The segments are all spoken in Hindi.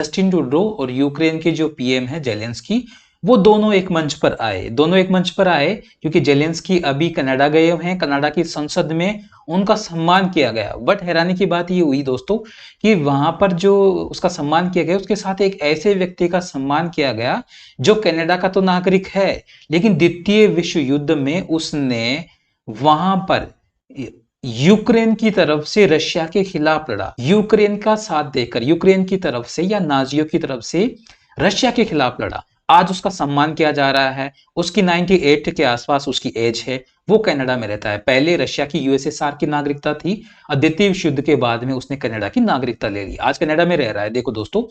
जस्टिन ट्रूडो और यूक्रेन के जो पीएम है जेलेंस्की, वो दोनों एक मंच पर आए। दोनों एक मंच पर आए क्योंकि जेलेंस्की अभी कनाडा गए हुए हैं। कनाडा की संसद में उनका सम्मान किया गया। बट हैरानी की बात ये हुई दोस्तों कि वहां पर जो उसका सम्मान किया गया, उसके साथ एक ऐसे व्यक्ति का सम्मान किया गया जो कनाडा का तो नागरिक है, लेकिन द्वितीय विश्व युद्ध में उसने वहां पर यूक्रेन की तरफ से रशिया के खिलाफ लड़ा। यूक्रेन का साथ देकर, यूक्रेन की तरफ से या नाजियों की तरफ से रशिया के खिलाफ लड़ा। आज उसका सम्मान किया जा रहा है। उसकी 98 के आसपास उसकी एज है। वो कनाडा में रहता है। पहले रशिया की यूएसएसआर की नागरिकता थी और द्वितीय विश्व युद्ध के बाद में उसने कनाडा की नागरिकता ले ली। आज कनाडा में रह रहा है। देखो दोस्तों,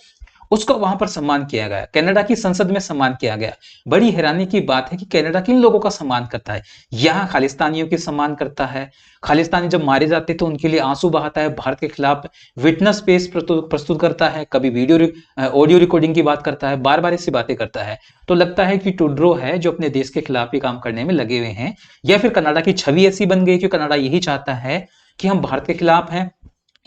उसका वहां पर सम्मान किया गया, कनाडा की संसद में सम्मान किया गया। बड़ी हैरानी की बात है कि कनाडा किन लोगों का सम्मान करता है? यहां खालिस्तानियों के सम्मान करता है। खालिस्तानी जब मारे जाते तो उनके लिए आंसू बहाता है, भारत के खिलाफ विटनेस पेश प्रस्तुत करता है, कभी ऑडियो रिकॉर्डिंग की बात करता है, बार बार ऐसी बातें करता है। तो लगता है कि ट्रूडो है जो अपने देश के खिलाफ ही काम करने में लगे हुए हैं, या फिर कनाडा की छवि ऐसी बन गई कि कनाडा यही चाहता है कि हम भारत के खिलाफ हैं,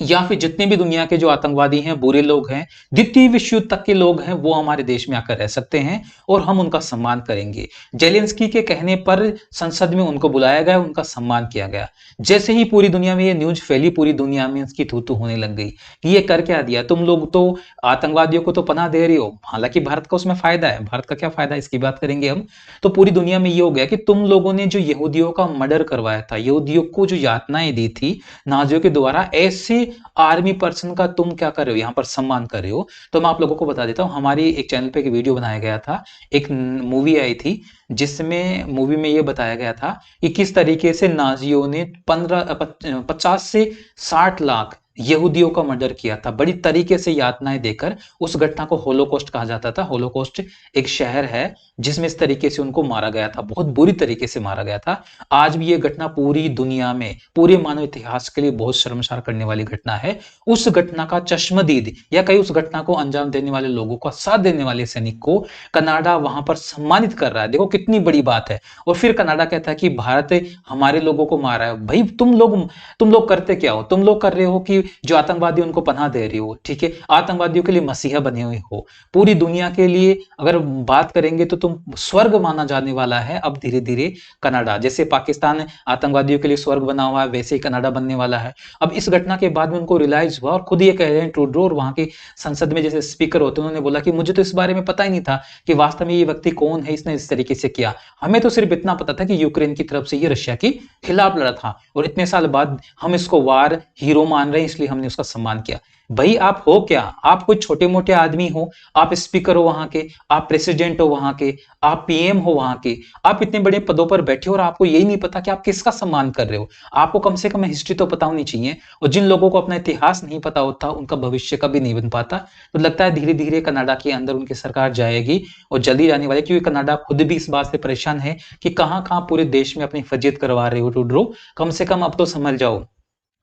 या फिर जितने भी दुनिया के जो आतंकवादी हैं, बुरे लोग हैं, द्वितीय विश्व युद्ध तक के लोग हैं, वो हमारे देश में आकर रह सकते हैं और हम उनका सम्मान करेंगे। जेलेंस्की के कहने पर संसद में उनको बुलाया गया, उनका सम्मान किया गया। जैसे ही पूरी दुनिया में ये न्यूज फैली, पूरी दुनिया में इसकी थू थू होने लग गई कि ये कर क्या दिया, तुम लोग तो आतंकवादियों को तो पनाह दे रही हो। हालांकि भारत का उसमें फायदा है। भारत का क्या फायदा है इसकी बात करेंगे हम। तो पूरी दुनिया में ये हो गया कि तुम लोगों ने जो यहूदियों का मर्डर करवाया था, यहूदियों को जो यातनाएं दी थी नाजियों के द्वारा, ऐसे आर्मी पर्सन का तुम क्या कर रहे हो, यहां पर सम्मान कर रहे हो। तो मैं आप लोगों को बता देता हूं, हमारी एक चैनल पे एक वीडियो बनाया गया था, एक मूवी आई थी, जिसमें मूवी में यह बताया गया था कि किस तरीके से नाजियों ने 50 से 60 लाख यहूदियों का मर्डर किया था, बड़ी तरीके से यातनाएं देकर। उस घटना को होलोकॉस्ट कहा जाता था। होलोकॉस्ट एक शहर है जिसमें इस तरीके से उनको मारा गया था, बहुत बुरी तरीके से मारा गया था। आज भी यह घटना पूरी दुनिया में, पूरे मानव इतिहास के लिए बहुत शर्मसार करने वाली घटना है। उस घटना का चश्मदीद या कई उस घटना को अंजाम देने वाले लोगों का साथ देने वाले सैनिक को कनाडा वहां पर सम्मानित कर रहा है। देखो कितनी बड़ी बात है। और फिर कनाडा कहता है कि भारत हमारे लोगों को मारा है। भाई तुम लोग करते क्या हो? तुम लोग कर रहे हो कि जो आतंकवादी उनको पनाह दे रही हो, ठीक है, आतंकवादियों के लिए मसीहा बने हुए हो। पूरी दुनिया के लिए अगर बात करेंगे तो तुम स्वर्ग माना जाने वाला है अब धीरे धीरे कनाडा। जैसे पाकिस्तान आतंकवादियों के लिए स्वर्ग बना हुआ है, वैसे ही कनाडा बनने वाला है। अब इस घटना के बाद में उनको रियलाइज हुआ और खुद ये कह रहे हैं ट्रूडो, और वहां के संसद में जैसे स्पीकर होते हैं, उन्होंने बोला कि मुझे तो इस बारे में पता ही नहीं था कि वास्तव में ये व्यक्ति कौन है, इसने इस तरीके से किया। हमें तो सिर्फ इतना पता था कि यूक्रेन की तरफ से ये रशिया के खिलाफ लड़ा था, और इतने साल बाद हम इसको वार हीरो मान रहे हैं, इसलिए हमने उसका सम्मान किया। भाई आप हो क्या? आप कोई छोटे मोटे आदमी हो? आप स्पीकर हो वहां के, आप प्रेसिडेंट हो वहां के, आप पीएम हो वहां के, आप इतने बड़े पदों पर बैठे हो और आपको यही नहीं पता कि आप किसका सम्मान कर रहे हो? आपको कम से कम हिस्ट्री तो पता होनी चाहिए। और जिन लोगों को अपना इतिहास नहीं पता होता, उनका भविष्य कभी नहीं बन पाता। तो लगता है धीरे धीरे कनाडा के अंदर उनकी सरकार जाएगी, और जल्दी जाने वाली, क्योंकि कनाडा खुद भी इस बात से परेशान है कि कहां कहां पूरे देश में अपनी फजीयत करवा रहे हो ट्रूडो, कम से कम अब तो समझ जाओ।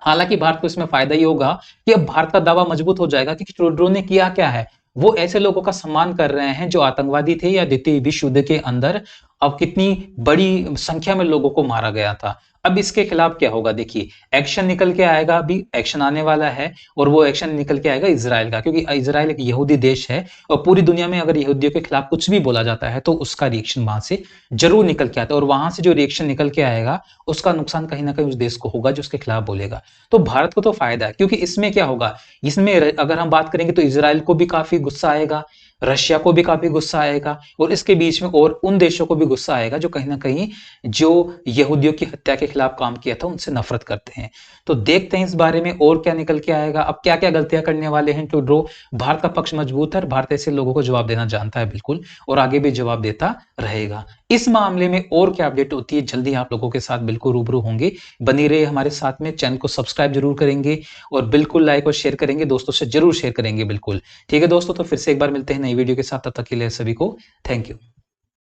हालांकि भारत को इसमें फायदा ही होगा कि अब भारत का दावा मजबूत हो जाएगा कि ट्रूडो ने किया क्या है। वो ऐसे लोगों का सम्मान कर रहे हैं जो आतंकवादी थे या द्वितीय विश्व युद्ध के अंदर अब कितनी बड़ी संख्या में लोगों को मारा गया था। अब इसके खिलाफ क्या होगा? देखिए, एक्शन निकल के आएगा, अभी एक्शन आने वाला है, और वो एक्शन निकल के आएगा इजराइल का, क्योंकि इजराइल एक यहूदी देश है, और पूरी दुनिया में अगर यहूदियों के खिलाफ कुछ भी बोला जाता है तो उसका रिएक्शन वहां से जरूर निकल के आता है, और वहां से जो रिएक्शन निकल के आएगा उसका नुकसान कहीं ना कहीं उस देश को होगा जो उसके खिलाफ बोलेगा। तो भारत को तो फायदा है, क्योंकि इसमें क्या होगा, इसमें अगर हम बात करेंगे तो इजराइल को भी काफी गुस्सा आएगा, रशिया को भी काफी गुस्सा आएगा, और इसके बीच में और उन देशों को भी गुस्सा आएगा जो कहीं ना कहीं जो यहूदियों की हत्या के खिलाफ काम किया था उनसे नफरत करते हैं। तो देखते हैं इस बारे में और क्या निकल के आएगा। अब क्या क्या गलतियां करने वाले हैं ट्रूडो। भारत का पक्ष मजबूत है, भारत ऐसे लोगों को जवाब देना जानता है बिल्कुल, और आगे भी जवाब देता रहेगा। इस मामले में और क्या अपडेट होती है, जल्दी आप लोगों के साथ बिल्कुल रूबरू होंगे। बनी रहे हमारे साथ में, चैनल को सब्सक्राइब जरूर करेंगे, और बिल्कुल लाइक और शेयर करेंगे, दोस्तों से जरूर शेयर करेंगे बिल्कुल। ठीक है दोस्तों, तो फिर से एक बार मिलते हैं नई वीडियो के साथ, तब तक के लिए सभी को थैंक यू।